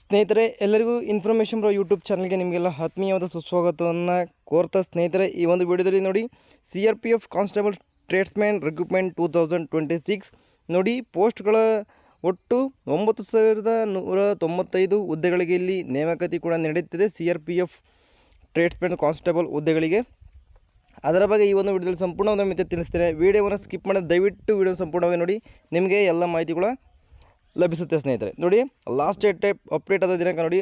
ಸ್ನೇಹಿತರೆ ಎಲ್ಲರಿಗೂ information bro YouTube ಚಾನಲ್ಗೆ ನಿಮಗೆಲ್ಲ ಆತ್ಮೀಯವಾದ ಸುಸ್ವಾಗತವನ್ನು ಕೋರ್ತಾ ಸ್ನೇಹಿತರೆ ಈ ಒಂದು ವಿಡಿಯೋದಲ್ಲಿ ನೋಡಿ CRPF ಕಾನ್ಸ್ಟೇಬಲ್ ಟ್ರೇಡ್ಸ್ಮ್ಯಾನ್ ರಿಕ್ರೂಟ್ಮೆಂಟ್ 2026 ನೋಡಿ ಪೋಸ್ಟ್ಗಳ ಒಟ್ಟು 9195 ಹುದ್ದೆಗಳಿಗೆ ಇಲ್ಲಿ ನೇಮಕಾತಿ ಕೂಡ ನಡೆಯುತ್ತಿದೆ CRPF ಟ್ರೇಡ್ಸ್ಮ್ಯಾನ್ ಕಾನ್ಸ್ಟೇಬಲ್ ಹುದ್ದೆಗಳಿಗೆ. ಅದರ ಬಗ್ಗೆ ಈ ಒಂದು ವಿಡಿಯೋದಲ್ಲಿ ಸಂಪೂರ್ಣವಾದ ಮಾಹಿತಿ ತಿಳಿಸ್ತೇನೆ. ವಿಡಿಯೋವನ್ನು ಸ್ಕಿಪ್ ಮಾಡಿ ದಯವಿಟ್ಟು ವಿಡಿಯೋ ಸಂಪೂರ್ಣವಾಗಿ ನೋಡಿ, ನಿಮಗೆ ಎಲ್ಲ ಮಾಹಿತಿಗಳ ಲಭಿಸುತ್ತೆ ಸ್ನೇಹಿತರೆ. ನೋಡಿ ಲಾಸ್ಟ್ ಡೇಟ್ ಅಪ್ಡೇಟ್ ಆದ ದಿನಾಂಕ ನೋಡಿ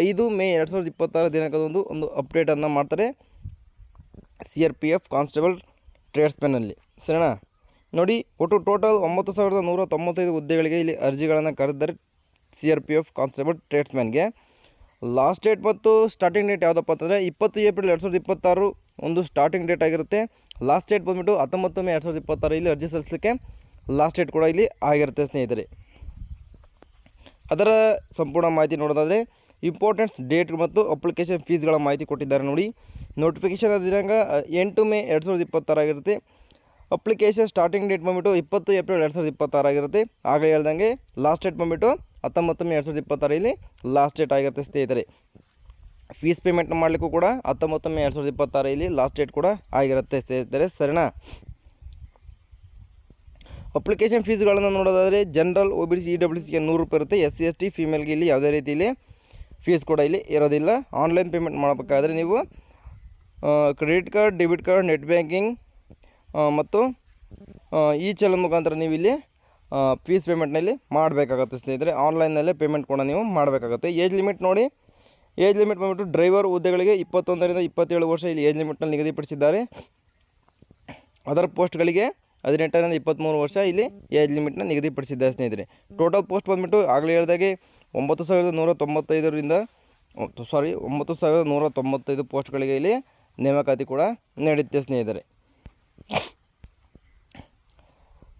5 ಮೇ 2026 ದಿನಾಂಕದೊಂದು ಅಪ್ಡೇಟನ್ನು ಮಾಡ್ತಾರೆ CRPF ಕಾನ್ಸ್ಟೇಬಲ್ ಟ್ರೇಡ್ಸ್ಮ್ಯಾನಲ್ಲಿ. ಸರಿನಾ? ನೋಡಿ ಒಟ್ಟು ಟೋಟಲ್ 9195 ಹುದ್ದೆಗಳಿಗೆ ಇಲ್ಲಿ ಅರ್ಜಿಗಳನ್ನು ಕರೆದಿದ್ದಾರೆ CRPF ಕಾನ್ಸ್ಟೇಬಲ್ ಟ್ರೇಡ್ಸ್ಮ್ಯಾನ್ಗೆ. ಲಾಸ್ಟ್ ಡೇಟ್ ಮತ್ತು ಸ್ಟಾರ್ಟಿಂಗ್ ಡೇಟ್ ಯಾವುದಪ್ಪ ಅಂತಂದರೆ 20 ಏಪ್ರಿಲ್ 2026 ಒಂದು ಸ್ಟಾರ್ಟಿಂಗ್ ಡೇಟ್ ಆಗಿರುತ್ತೆ. ಲಾಸ್ಟ್ ಡೇಟ್ ಬಂದುಬಿಟ್ಟು 19 ಮೇ 2026 ಇಲ್ಲಿ ಅರ್ಜಿ ಸಲ್ಲಿಸಲಿಕ್ಕೆ ಲಾಸ್ಟ್ ಡೇಟ್ ಕೂಡ ಇಲ್ಲಿ ಆಗಿರುತ್ತೆ ಸ್ನೇಹಿತರೆ. ಅದರ ಸಂಪೂರ್ಣ ಮಾಹಿತಿ ನೋಡೋದಾದರೆ ಇಂಪಾರ್ಟೆಂಟ್ಸ್ ಡೇಟ್ ಮತ್ತು ಅಪ್ಲಿಕೇಶನ್ ಫೀಸ್ಗಳ ಮಾಹಿತಿ ಕೊಟ್ಟಿದ್ದಾರೆ. ನೋಡಿ ನೋಟಿಫಿಕೇಷನ್ ದಿನಾಂಕ 8 ಮೇ 2026 ಆಗಿರುತ್ತೆ. ಅಪ್ಲಿಕೇಶನ್ ಸ್ಟಾರ್ಟಿಂಗ್ ಡೇಟ್ ಬಂದುಬಿಟ್ಟು 20 ಏಪ್ರಿಲ್ 2026 ಆಗಿರುತ್ತೆ. ಆಗಲೇ ಹೇಳ್ದಂಗೆ ಲಾಸ್ಟ್ ಡೇಟ್ ಬಂದುಬಿಟ್ಟು 19 ಮೇ 2026 ಇಲ್ಲಿ ಲಾಸ್ಟ್ ಡೇಟ್ ಆಗಿರುತ್ತೆ ಸ್ನೇಹಿತರೆ. ಫೀಸ್ ಪೇಮೆಂಟ್ ಮಾಡಲಿಕ್ಕೂ ಕೂಡ 19 ಮೇ 2026 ಇಲ್ಲಿ ಲಾಸ್ಟ್ ಡೇಟ್ ಕೂಡ ಆಗಿರುತ್ತೆ ಸ್ನೇಹಿತರೆ. ಸರಿನಾ? ಅಪ್ಲಿಕೇಶನ್ ಫೀಸ್ಗಳನ್ನು ನೋಡೋದಾದರೆ ಜನರಲ್ OBC EWCಗೆ 100 ರೂಪಾಯಿ ಇರುತ್ತೆ. SC ST ಫೀಮೇಲ್ಗೆ ಇಲ್ಲಿ ಯಾವುದೇ ರೀತಿಯಲ್ಲಿ ಫೀಸ್ ಕೂಡ ಇಲ್ಲಿ ಇರೋದಿಲ್ಲ. ಆನ್ಲೈನ್ ಪೇಮೆಂಟ್ ಮಾಡಬೇಕಾದ್ರೆ ನೀವು credit card, debit card, net banking ಮತ್ತು ಈ ಚಲನ್ ಮುಖಾಂತರ ನೀವು ಇಲ್ಲಿ ಫೀಸ್ ಪೇಮೆಂಟ್ನಲ್ಲಿ ಮಾಡಬೇಕಾಗತ್ತೆ ಸ್ನೇಹಿತರೆ. ಆನ್ಲೈನಲ್ಲೇ ಪೇಮೆಂಟ್ ಕೂಡ ನೀವು ಮಾಡಬೇಕಾಗತ್ತೆ. ಏಜ್ ಲಿಮಿಟ್ ನೋಡಿ, ಏಜ್ ಲಿಮಿಟ್ ಬಂದುಬಿಟ್ಟು ಡ್ರೈವರ್ ಹುದ್ದೆಗಳಿಗೆ 21 ರಿಂದ 27 ವರ್ಷ ಇಲ್ಲಿ ಏಜ್ ಲಿಮಿಟ್ನಲ್ಲಿ ನಿಗದಿಪಡಿಸಿದ್ದಾರೆ. ಅದರ್ ಪೋಸ್ಟ್ಗಳಿಗೆ 18 ರಿಂದ 23 ವರ್ಷ ಇಲ್ಲಿ ಏಜ್ ಲಿಮಿಟ್ನ ನಿಗದಿಪಡಿಸಿದ್ದಾರೆ ಸ್ನೇಹಿತರೆ. ಟೋಟಲ್ ಪೋಸ್ಟ್ ಬಂದುಬಿಟ್ಟು ಆಗಲೇ ಹೇಳಿದಾಗೆ 9195 ಪೋಸ್ಟ್ಗಳಿಗೆ ಇಲ್ಲಿ ನೇಮಕಾತಿ ಕೂಡ ನಡೆಯುತ್ತೆ ಸ್ನೇಹಿತರೆ.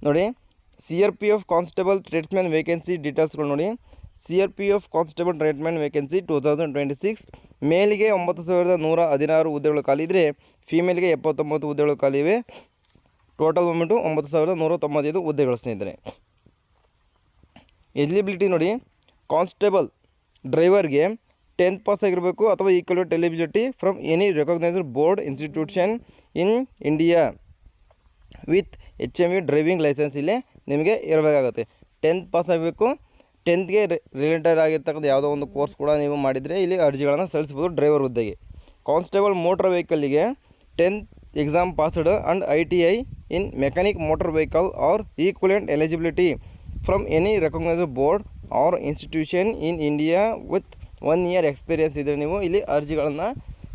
ನೋಡಿ CRPF ಕಾನ್ಸ್ಟೇಬಲ್ ಟ್ರೇಡ್ಸ್ಮ್ಯಾನ್ ವೇಕೆನ್ಸಿ ಡೀಟೇಲ್ಸ್ಗಳು ನೋಡಿ. CRPF ಕಾನ್ಸ್ಟೇಬಲ್ ಟ್ರೇಡ್ಸ್ಮ್ಯಾನ್ ವೇಕೆನ್ಸಿ 2026 ಮೇಲಿಗೆ 9116 ಹುದ್ದೆಗಳು ಖಾಲಿ ಇದ್ದರೆ ಫೀಮೇಲ್ಗೆ 79 ಹುದ್ದೆಗಳು ಖಾಲಿ ಇವೆ. ಟೋಟಲ್ ಬಂದುಬಿಟ್ಟು 9195 ಹುದ್ದೆಗಳು ಸ್ನೇಹಿತರೆ. ಎಲಿಜಿಬಿಲಿಟಿ ನೋಡಿ, ಕಾನ್ಸ್ಟೇಬಲ್ ಡ್ರೈವರ್ಗೆ 10th ಪಾಸ್ ಆಗಿರಬೇಕು ಅಥವಾ equivalent eligibility from any recognised board institution in India with HMV driving licence ಇಲ್ಲಿ ನಿಮಗೆ ಇರಬೇಕಾಗುತ್ತೆ. 10th ಪಾಸ್ ಆಗಬೇಕು. 10th ರಿಲೇಟೆಡ್ ಆಗಿರ್ತಕ್ಕಂಥ ಯಾವುದೋ ಒಂದು ಕೋರ್ಸ್ ಕೂಡ ನೀವು ಮಾಡಿದರೆ ಇಲ್ಲಿ ಅರ್ಜಿಗಳನ್ನು ಸಲ್ಲಿಸ್ಬೋದು ಡ್ರೈವರ್ ಹುದ್ದೆಗೆ. ಕಾನ್ಸ್ಟೇಬಲ್ ಮೋಟರ್ ವೆಹಿಕಲ್ಗೆ 10th exam passed and ITI in mechanic motor vehicle or equivalent eligibility from any recognised board or institution in India with 1 year experience ಇದ್ದರೆ ನೀವು ಇಲ್ಲಿ ಅರ್ಜಿಗಳನ್ನು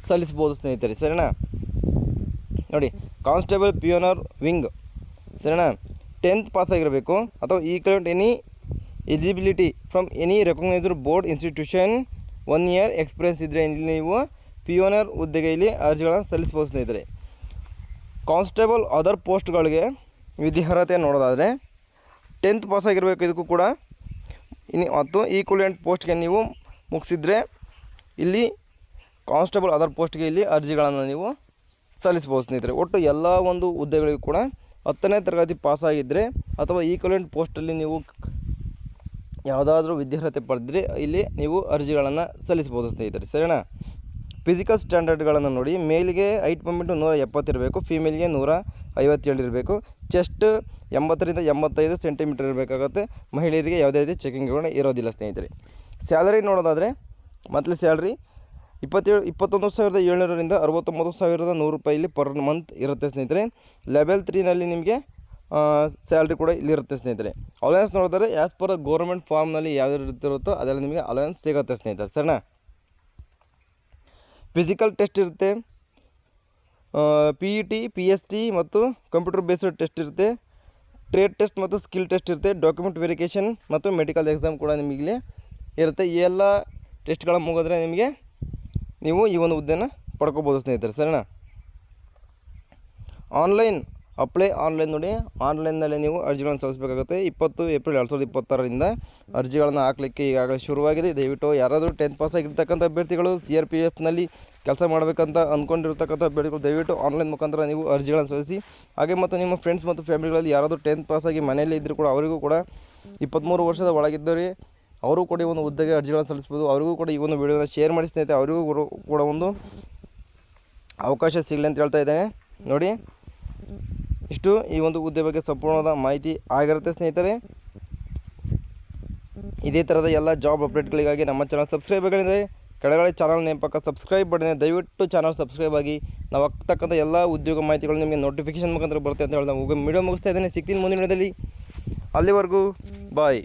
ಸಲ್ಲಿಸ್ಬೋದು ಸ್ನೇಹಿತರೆ. ಸರಿನಾ? ನೋಡಿ ಕಾನ್ಸ್ಟೇಬಲ್ ಪಿಯೋನರ್ ವಿಂಗ್, ಸರಿನಾ, 10th ಪಾಸ್ ಆಗಿರಬೇಕು ಅಥವಾ equivalent any eligibility from any recognised board institution 1 year experience ಇದ್ದರೆ ಇಲ್ಲಿ ನೀವು ಪಿಯೋನರ್ ಹುದ್ದೆಗೆ ಇಲ್ಲಿ ಅರ್ಜಿಗಳನ್ನು ಸಲ್ಲಿಸ್ಬೋದು ಸ್ನೇಹಿತರೆ. ಕಾನ್ಸ್ಟೇಬಲ್ ಅದರ್ ಪೋಸ್ಟ್ಗಳಿಗೆ ವಿದ್ಯಾರ್ಹತೆ ನೋಡೋದಾದರೆ 10th ಪಾಸ್ ಆಗಿರಬೇಕು ಇದಕ್ಕೂ ಕೂಡ. ಮತ್ತು ಈಕ್ವಲೆಂಟ್ ಪೋಸ್ಟ್ಗೆ ನೀವು ಮುಗಿಸಿದರೆ ಇಲ್ಲಿ ಕಾನ್ಸ್ಟೇಬಲ್ ಅದರ್ ಪೋಸ್ಟ್ಗೆ ಇಲ್ಲಿ ಅರ್ಜಿಗಳನ್ನು ನೀವು ಸಲ್ಲಿಸ್ಬೋದು ಸ್ನೇಹಿತರೆ. ಒಟ್ಟು ಎಲ್ಲ ಒಂದು ಹುದ್ದೆಗಳಿಗೂ ಕೂಡ 10ನೇ ತರಗತಿ ಪಾಸಾಗಿದ್ದರೆ ಅಥವಾ ಈಕ್ವಲೆಂಟ್ ಪೋಸ್ಟಲ್ಲಿ ನೀವು ಯಾವುದಾದ್ರೂ ವಿದ್ಯಾರ್ಹತೆ ಪಡೆದರೆ ಇಲ್ಲಿ ನೀವು ಅರ್ಜಿಗಳನ್ನು ಸಲ್ಲಿಸ್ಬೋದು ಸ್ನೇಹಿತರೆ. ಸರಿನಾ? ಫಿಸಿಕಲ್ ಸ್ಟ್ಯಾಂಡರ್ಡ್ಗಳನ್ನು ನೋಡಿ, ಮೇಲಿಗೆ ಹೈಟ್ ಬಂದುಬಿಟ್ಟು 170 ಇರಬೇಕು, ಫೀಮೇಲ್ಗೆ 157 ಇರಬೇಕು, ಚೆಸ್ಟ್ 80 ರಿಂದ 85 ಸೆಂಟಿಮೀಟರ್ ಇರಬೇಕಾಗುತ್ತೆ. ಮಹಿಳೆಯರಿಗೆ ಯಾವುದೇ ರೀತಿ ಚೆಕಿಂಗ್ಗಳು ಇರೋದಿಲ್ಲ ಸ್ನೇಹಿತರೆ. ಸ್ಯಾಲರಿ ನೋಡೋದಾದರೆ ಮಂತ್ಲಿ ಸ್ಯಾಲ್ರಿ 21,700 ರಿಂದ 69,100 ರೂಪಾಯಿ ಇಲ್ಲಿ ಪರ್ ಮಂತ್ ಇರುತ್ತೆ ಸ್ನೇಹಿತರೆ. ಲೆವೆಲ್ 3ನಲ್ಲಿ ನಿಮಗೆ ಸ್ಯಾಲ್ರಿ ಕೂಡ ಇಲ್ಲಿರುತ್ತೆ ಸ್ನೇಹಿತರೆ. ಅಲವೆನ್ಸ್ ನೋಡಿದ್ರೆ ಆ್ಯಸ್ ಪರ್ ಗೌರ್ಮೆಂಟ್ ಫಾರ್ಮ್ನಲ್ಲಿ ಯಾವ್ದು ರೀತಿ ಇರುತ್ತೋ ಅದರಲ್ಲಿ ನಿಮಗೆ ಅಲವೆನ್ಸ್ ಸಿಗುತ್ತೆ ಸ್ನೇಹಿತರೆ. ಸರಿನಾ? ಫಿಸಿಕಲ್ ಟೆಸ್ಟ್ ಇರುತ್ತೆ, PET PST ಮತ್ತು ಕಂಪ್ಯೂಟರ್ ಬೇಸ್ಡ್ ಟೆಸ್ಟ್ ಇರುತ್ತೆ, ಟ್ರೇಡ್ ಟೆಸ್ಟ್ ಮತ್ತು ಸ್ಕಿಲ್ ಟೆಸ್ಟ್ ಇರುತ್ತೆ, ಡಾಕ್ಯುಮೆಂಟ್ ವೆರಿಫಿಕೇಷನ್ ಮತ್ತು ಮೆಡಿಕಲ್ ಎಕ್ಸಾಮ್ ಕೂಡ ನಿಮಗೆ ಇರುತ್ತೆ. ಈ ಎಲ್ಲ ಟೆಸ್ಟ್ಗಳ ಮುಗಿದ್ರೆ ನಿಮಗೆ ನೀವು ಈ ಒಂದು ಹುದ್ದೆನ ಪಡ್ಕೋಬೋದು ಸ್ನೇಹಿತರೆ. ಸರಿನಾ? ಆನ್ಲೈನ್ ಅಪ್ಲೈ ಆನ್ಲೈನ್ ನೋಡಿ, ಆನ್ಲೈನ್ನಲ್ಲಿ ನೀವು ಅರ್ಜಿಗಳನ್ನು ಸಲ್ಲಿಸಬೇಕಾಗುತ್ತೆ. 20 ಏಪ್ರಿಲ್ 2026 ಅರ್ಜಿಗಳನ್ನು ಹಾಕಲಿಕ್ಕೆ ಈಗಾಗಲೇ ಶುರುವಾಗಿದೆ. ದಯವಿಟ್ಟು ಯಾರಾದರೂ 10th ಪಾಸ್ ಆಗಿರ್ತಕ್ಕಂಥ ಅಭ್ಯರ್ಥಿಗಳು CRPFನಲ್ಲಿ ಕೆಲಸ ಮಾಡಬೇಕಂತ ಅಂದ್ಕೊಂಡಿರ್ತಕ್ಕಂಥ ಅಭ್ಯರ್ಥಿಗಳು ದಯವಿಟ್ಟು ಆನ್ಲೈನ್ ಮುಖಾಂತರ ನೀವು ಅರ್ಜಿಗಳನ್ನು ಸಲ್ಲಿಸಿ. ಹಾಗೆ ಮತ್ತು ನಿಮ್ಮ ಫ್ರೆಂಡ್ಸ್ ಮತ್ತು ಫ್ಯಾಮಿಲಿಗಳಲ್ಲಿ ಯಾರಾದರೂ 10th ಪಾಸಾಗಿ ಮನೆಯಲ್ಲಿ ಇದ್ದರೂ ಕೂಡ ಅವರಿಗೂ ಕೂಡ 23 ವರ್ಷದ ಒಳಗಿದ್ದವರಿಗೆ ಅವರು ಕೂಡ ಈ ಒಂದು ಹುದ್ದೆಗೆ ಅರ್ಜಿಗಳನ್ನು ಸಲ್ಲಿಸ್ಬೋದು. ಅವರಿಗೂ ಕೂಡ ಈ ಒಂದು ವಿಡಿಯೋನ ಶೇರ್ ಮಾಡಿ ಸ್ನೇಹಿತರೆ, ಅವರಿಗೂ ಕೂಡ ಒಂದು ಅವಕಾಶ ಸಿಗಲಿ ಅಂತ ಹೇಳ್ತಾ ಇದ್ದೇನೆ. ನೋಡಿ, ಇಷ್ಟು ಈ ಒಂದು ಹುದ್ದೆ ಬಗ್ಗೆ ಸಂಪೂರ್ಣವಾದ ಮಾಹಿತಿ ಆಗಿರುತ್ತೆ ಸ್ನೇಹಿತರೆ. ಇದೇ ಥರದ ಎಲ್ಲ ಜಾಬ್ ಅಪ್ಡೇಟ್ಗಳಿಗಾಗಿ ನಮ್ಮ ಚಾನಲ್ ಸಬ್ಸ್ಕ್ರೈಬ್ ಆಗಿದ್ರೆ ಕೆಳಗಡೆ ಚಾನಲ್ ನೇಮ್ ಪಕ್ಕ ಸಬ್ಸ್ಕ್ರೈಬ್ ಬಟನ್ ದಯವಿಟ್ಟು ಚಾನಲ್ ಸಬ್ಸ್ಕ್ರೈಬ್ ಆಗಿ. ನಾವು ಆಗ್ತಕ್ಕಂಥ ಎಲ್ಲ ಉದ್ಯೋಗ ಮಾಹಿತಿಗಳು ನಿಮಗೆ ನೋಟಿಫಿಕೇಶನ್ ಮುಖಾಂತರ ಬರುತ್ತೆ ಅಂತ ಹೇಳಿ ನಾವು ವಿಡಿಯೋ ಮುಗಿಸ್ತಾ ಇದ್ದೇನೆ. ಸಿಗ್ತೀನಿ ಮುಂದಿನ ವಿಡಿಯೋದಲ್ಲಿ. ಅಲ್ಲಿವರೆಗೂ ಬಾಯ್.